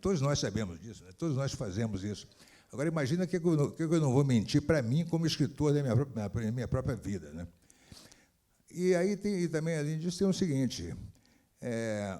todos nós sabemos disso, né? Todos nós fazemos isso. Agora, imagina que eu não vou mentir para mim como escritor da minha própria vida, né? E aí e também, além disso, tem o seguinte,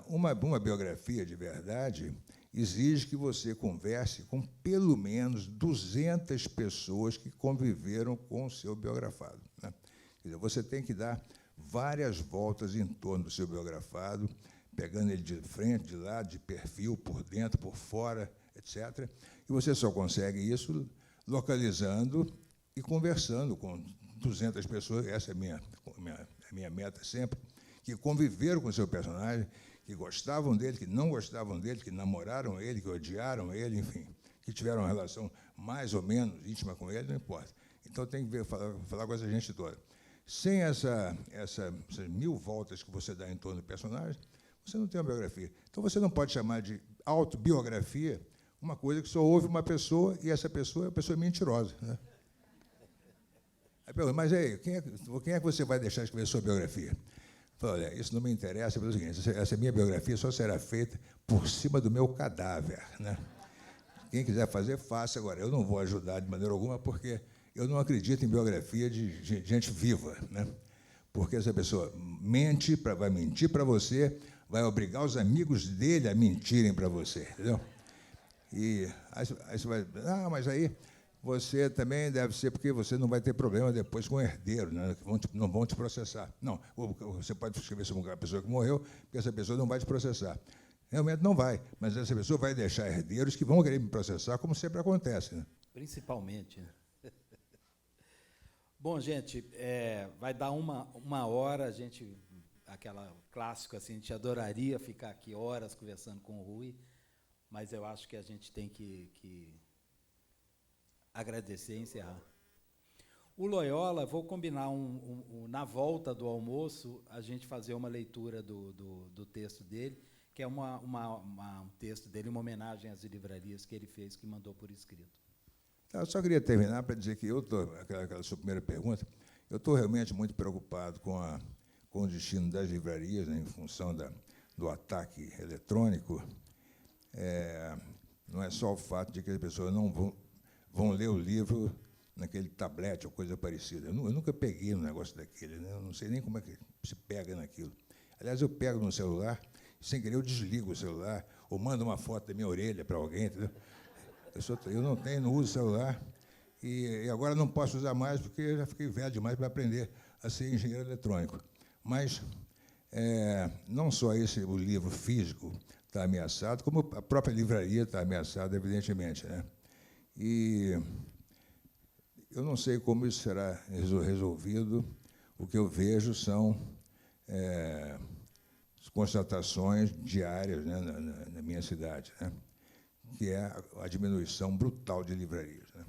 uma biografia de verdade exige que você converse com pelo menos 200 pessoas que conviveram com o seu biografado, né? Quer dizer, você tem que dar várias voltas em torno do seu biografado, pegando ele de frente, de lado, de perfil, por dentro, por fora, etc. E você só consegue isso localizando e conversando com 200 pessoas, essa é a minha meta sempre, que conviveram com o seu personagem, que gostavam dele, que não gostavam dele, que namoraram ele, que odiaram ele, enfim, que tiveram uma relação mais ou menos íntima com ele, não importa. Então, tem que falar com essa gente toda. Sem essas 1000 voltas que você dá em torno do personagem, você não tem uma biografia. Então, você não pode chamar de autobiografia uma coisa que só houve uma pessoa, e essa pessoa é uma pessoa mentirosa, né? Aí pergunta, mas aí, quem é que você vai deixar escrever sua biografia? Fala, olha, isso não me interessa, pelo seguinte, essa minha biografia só será feita por cima do meu cadáver, né? Quem quiser fazer, faça. Agora, eu não vou ajudar de maneira alguma, porque eu não acredito em biografia de gente viva, né? Porque essa pessoa vai mentir para você, vai obrigar os amigos dele a mentirem para você, entendeu? E aí você vai... mas aí você também deve ser, porque você não vai ter problema depois com o herdeiro, né? Não vão te processar. Não, você pode escrever sobre uma pessoa que morreu, porque essa pessoa não vai te processar. Realmente não vai, mas essa pessoa vai deixar herdeiros que vão querer me processar, como sempre acontece, né? Principalmente, né? Bom, gente, vai dar uma hora, aquela clássica, assim, a gente adoraria ficar aqui horas conversando com o Rui, mas eu acho que a gente tem que agradecer e encerrar. O Loyola, vou combinar na volta do almoço, a gente fazer uma leitura do texto dele, que é um texto dele, uma homenagem às livrarias que ele fez, que mandou por escrito. Eu só queria terminar para dizer que aquela sua primeira pergunta, eu estou realmente muito preocupado com o destino das livrarias, né, em função do ataque eletrônico. não é só o fato de que as pessoas não vão ler o livro naquele tablete ou coisa parecida. Eu nunca peguei um negócio daquele, né? Eu não sei nem como é que se pega naquilo. Aliás, eu pego no celular, sem querer eu desligo o celular, ou mando uma foto da minha orelha para alguém, entendeu? Eu não uso celular, e agora não posso usar mais, porque eu já fiquei velho demais para aprender a ser engenheiro eletrônico. Mas não só o livro físico está ameaçado, como a própria livraria está ameaçada, evidentemente, né? E eu não sei como isso será resolvido. O que eu vejo são constatações diárias, né, na minha cidade, né, que é a diminuição brutal de livrarias, né.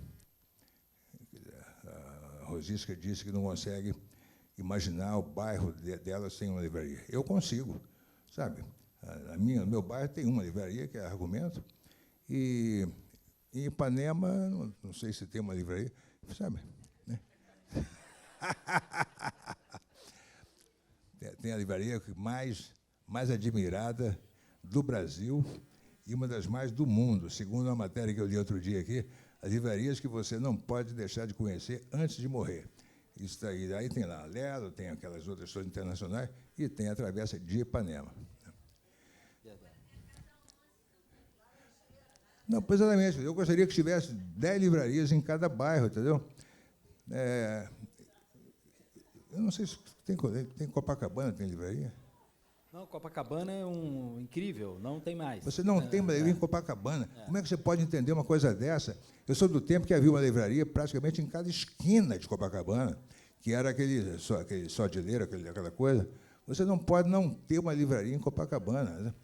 A Rosisca disse que não consegue imaginar o bairro dela sem uma livraria. Eu consigo, sabe? No meu bairro tem uma livraria, que é Argumento, e em Ipanema, não sei se tem uma livraria, sabe? Né? Tem a livraria mais admirada do Brasil e uma das mais do mundo, segundo uma matéria que eu li outro dia aqui, as livrarias que você não pode deixar de conhecer antes de morrer. Isso aí tem lá a Lelo, tem aquelas outras coisas internacionais e tem a Travessa de Ipanema. Não, pois exatamente. Eu gostaria que tivesse 10 livrarias em cada bairro, entendeu? Eu não sei se tem Copacabana, tem livraria? Não, Copacabana é incrível, não tem mais. Você não tem uma livraria em Copacabana. Como é que você pode entender uma coisa dessa? Eu sou do tempo que havia uma livraria praticamente em cada esquina de Copacabana, que era aquele só de ler, aquela coisa. Você não pode não ter uma livraria em Copacabana, né?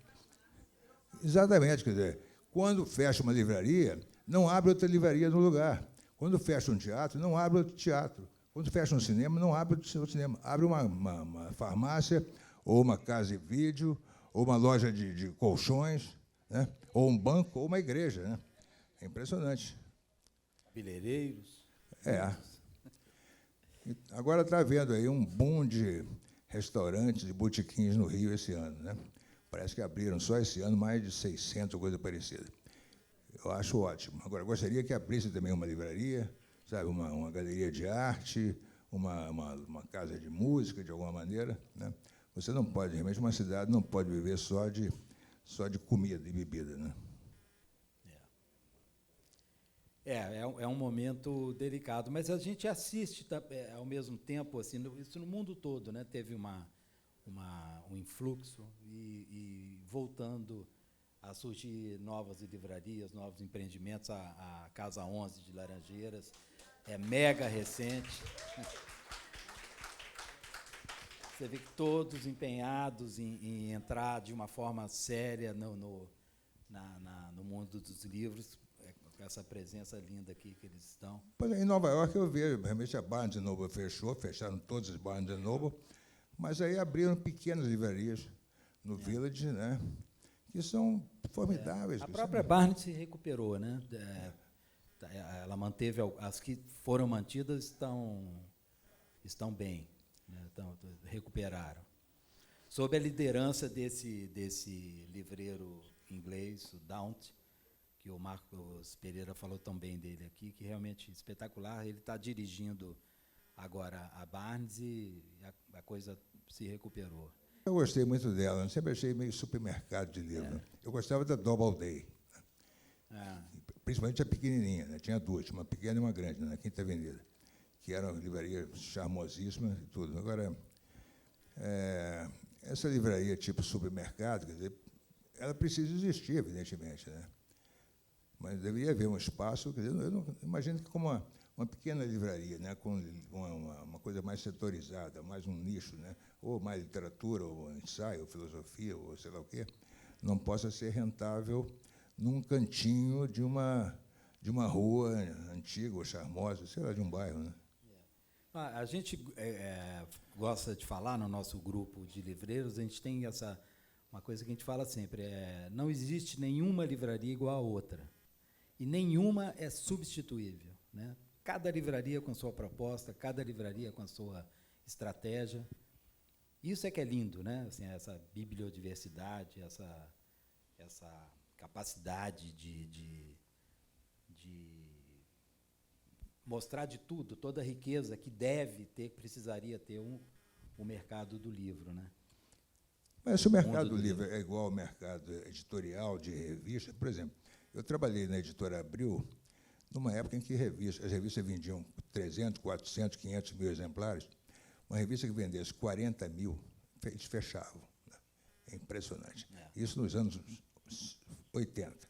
Exatamente, quer dizer, quando fecha uma livraria, não abre outra livraria no lugar. Quando fecha um teatro, não abre outro teatro. Quando fecha um cinema, não abre outro cinema. Abre uma farmácia, ou uma casa de vídeo, ou uma loja de colchões, né? Ou um banco, ou uma igreja, né? É impressionante. Cabeleireiros. Agora está havendo aí um boom de restaurantes e botequins no Rio esse ano, né? Parece que abriram só esse ano mais de 600 ou coisa parecida. Eu acho ótimo. Agora, gostaria que abrisse também uma livraria, sabe, uma galeria de arte, uma casa de música, de alguma maneira, né? Você não pode, realmente, uma cidade não pode viver só de comida e bebida, né? É um momento delicado, mas a gente assiste ao mesmo tempo, assim, isso no mundo todo, né? Teve um influxo e voltando a surgir novas livrarias, novos empreendimentos. A Casa 11 de Laranjeiras é mega recente. Você vê que todos empenhados em entrar de uma forma séria no mundo dos livros, com essa presença linda aqui que eles estão. Pois é, em Nova York eu vejo, realmente a Barnes & Noble fecharam todas as Barnes & Noble, mas aí abriram pequenas livrarias no Village, né, que são formidáveis. A própria Barnes se recuperou, né? Ela manteve, as que foram mantidas estão bem, né? Recuperaram. Sob a liderança desse livreiro inglês, o Daunt, que o Marcos Pereira falou tão bem dele aqui, que realmente espetacular. Ele está dirigindo agora a Barnes e a coisa se recuperou. Eu gostei muito dela, eu sempre achei meio supermercado de livro. Eu gostava da Doubleday, principalmente a pequenininha, né? Tinha duas, uma pequena e uma grande, na Quinta Avenida, que era uma livraria charmosíssima e tudo. Agora, essa livraria tipo supermercado, quer dizer, ela precisa existir, evidentemente, né? Mas deveria haver um espaço, quer dizer, eu não imagino que como uma pequena livraria, né, com uma coisa mais setorizada, mais um nicho, né, ou mais literatura, ou ensaio, ou filosofia, ou sei lá o quê, não possa ser rentável num cantinho de uma rua antiga ou charmosa, sei lá, de um bairro, né? A gente gosta de falar no nosso grupo de livreiros, a gente tem uma coisa que a gente fala sempre, não existe nenhuma livraria igual a outra, e nenhuma é substituível, né? Cada livraria com sua proposta, cada livraria com a sua estratégia. Isso é que é lindo, né? Assim, essa bibliodiversidade, essa capacidade de mostrar de tudo, toda a riqueza que precisaria ter o mercado do livro, né? Mas se o mercado do livro é igual ao mercado editorial de revista, por exemplo, eu trabalhei na Editora Abril numa época em que as revistas vendiam 300, 400, 500 mil exemplares. Uma revista que vendesse 40 mil, eles fechavam. Né? É impressionante. Isso nos anos 80.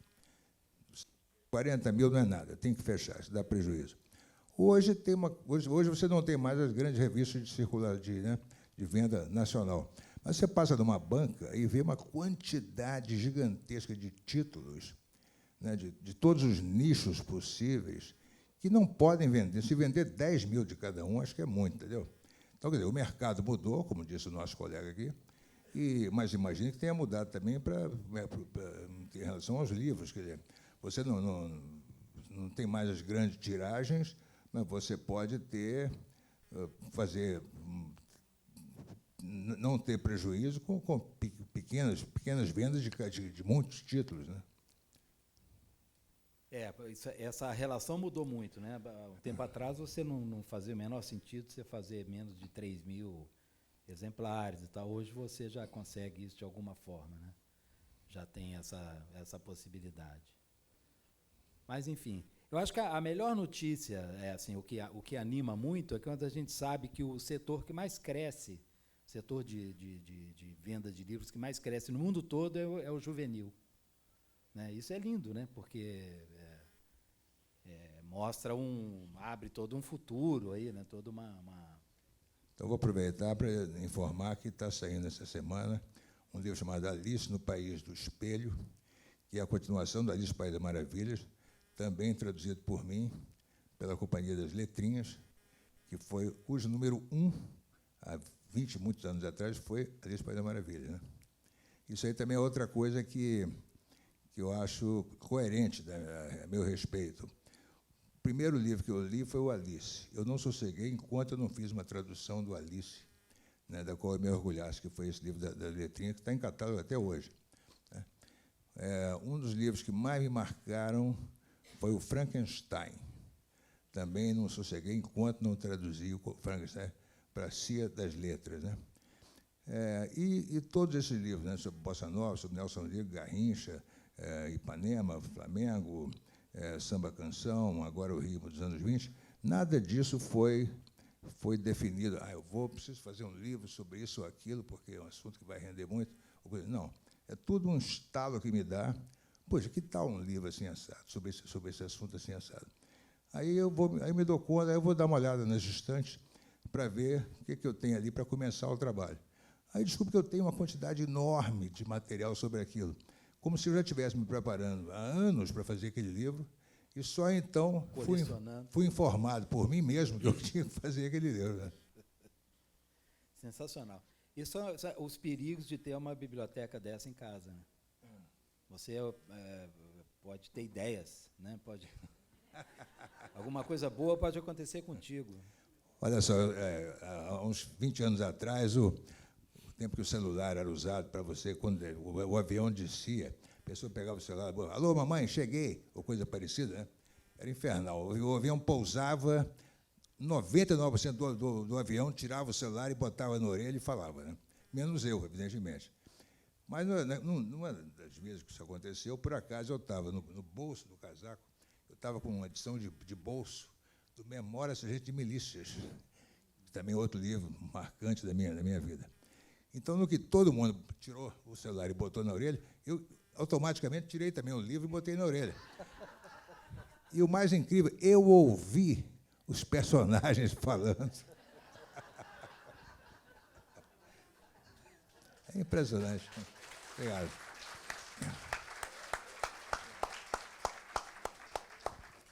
40 mil não é nada, tem que fechar, isso dá prejuízo. Hoje você não tem mais as grandes revistas de de venda nacional. Mas você passa numa banca e vê uma quantidade gigantesca de títulos, né, de todos os nichos possíveis, que não podem vender. Se vender 10 mil de cada um, acho que é muito, entendeu? Então, quer dizer, o mercado mudou, como disse o nosso colega aqui, mas imagine que tenha mudado também em relação aos livros. Quer dizer, você não tem mais as grandes tiragens, mas você pode não ter prejuízo com pequenas vendas de muitos títulos, né? Essa relação mudou muito, né? Um tempo atrás você não fazia o menor sentido você fazer menos de 3 mil exemplares e tal. Hoje você já consegue isso de alguma forma, né? Já tem essa possibilidade. Mas, enfim, eu acho que a melhor notícia, o que anima muito, é quando a gente sabe que o setor que mais cresce, o setor de venda de livros que mais cresce no mundo todo é o juvenil. Né? Isso é lindo, né? Porque abre todo um futuro aí, né? Toda uma... Então, vou aproveitar para informar que está saindo essa semana um livro chamado Alice no País do Espelho, que é a continuação do Alice no País das Maravilhas, também traduzido por mim, pela Companhia das Letrinhas, cujo número 1, há 20 e muitos anos atrás, foi Alice no País das Maravilhas. Né? Isso aí também é outra coisa que eu acho coerente, a meu respeito. O primeiro livro que eu li foi o Alice. Eu não sosseguei enquanto eu não fiz uma tradução do Alice, né, da qual eu me orgulhasse, que foi esse livro da Letrinha, que está em catálogo até hoje. Né? Um dos livros que mais me marcaram foi o Frankenstein. Também não sosseguei enquanto não traduzi o Frankenstein para a Cia das Letras. Né? E todos esses livros, né, sobre Bossa Nova, sobre Nelson Rodrigues, Garrincha, Ipanema, Flamengo, Samba Canção, agora o Rio dos anos 20, nada disso foi definido. Preciso fazer um livro sobre isso ou aquilo, porque é um assunto que vai render muito. Não, é tudo um estalo que me dá. Poxa, que tal um livro assim assado, sobre esse assunto assim assado? Aí me dou conta, aí eu vou dar uma olhada nas estantes para ver o que eu tenho ali para começar o trabalho. Aí descubro que eu tenho uma quantidade enorme de material sobre aquilo, como se eu já estivesse me preparando há anos para fazer aquele livro, e só então fui informado por mim mesmo que eu tinha que fazer aquele livro. Né? Sensacional. E são os perigos de ter uma biblioteca dessa em casa. Né? Você pode ter ideias, né? Alguma coisa boa pode acontecer contigo. Olha só, há uns 20 anos atrás, o tempo que o celular era usado para você, quando o avião descia, a pessoa pegava o celular, alô, mamãe, cheguei, ou coisa parecida, né? Era infernal. O avião pousava, 99% do avião tirava o celular e botava na orelha e falava, né? Menos eu, evidentemente. Mas, numa das vezes que isso aconteceu, por acaso, eu estava no bolso do casaco, eu estava com uma edição de bolso do Memórias de Milícias, também outro livro marcante da minha vida. Então, no que todo mundo tirou o celular e botou na orelha, eu automaticamente tirei também o livro e botei na orelha. E o mais incrível, eu ouvi os personagens falando. É impressionante. Obrigado.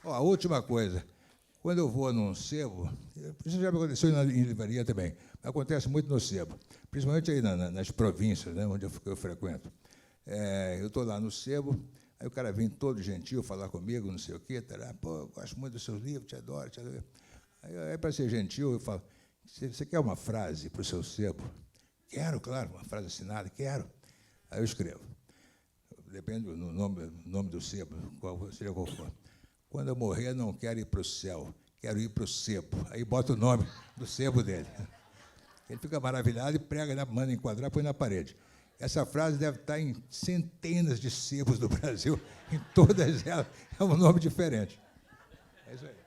A última coisa. Quando eu vou num sebo, isso já me aconteceu em livraria também, acontece muito no sebo, principalmente aí nas províncias, né, onde eu frequento. Eu estou lá no sebo, aí o cara vem todo gentil falar comigo, não sei o quê, pô, gosto muito dos seus livros, te adoro, te adoro. Aí para ser gentil, eu falo, você quer uma frase para o seu sebo? Quero, claro, uma frase assinada, quero. Aí eu escrevo. depende do nome do sebo, seja qual for. Quando eu morrer, não quero ir para o céu, quero ir para o sebo. Aí bota o nome do sebo dele. Ele fica maravilhado e prega, manda enquadrar, põe na parede. Essa frase deve estar em centenas de sebos do Brasil, em todas elas é um nome diferente. É isso aí.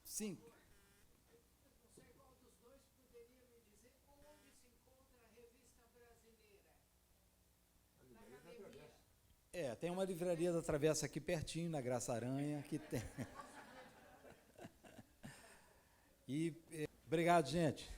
Sim. Tem uma livraria da Travessa aqui pertinho, na Graça Aranha, que tem. Obrigado, gente.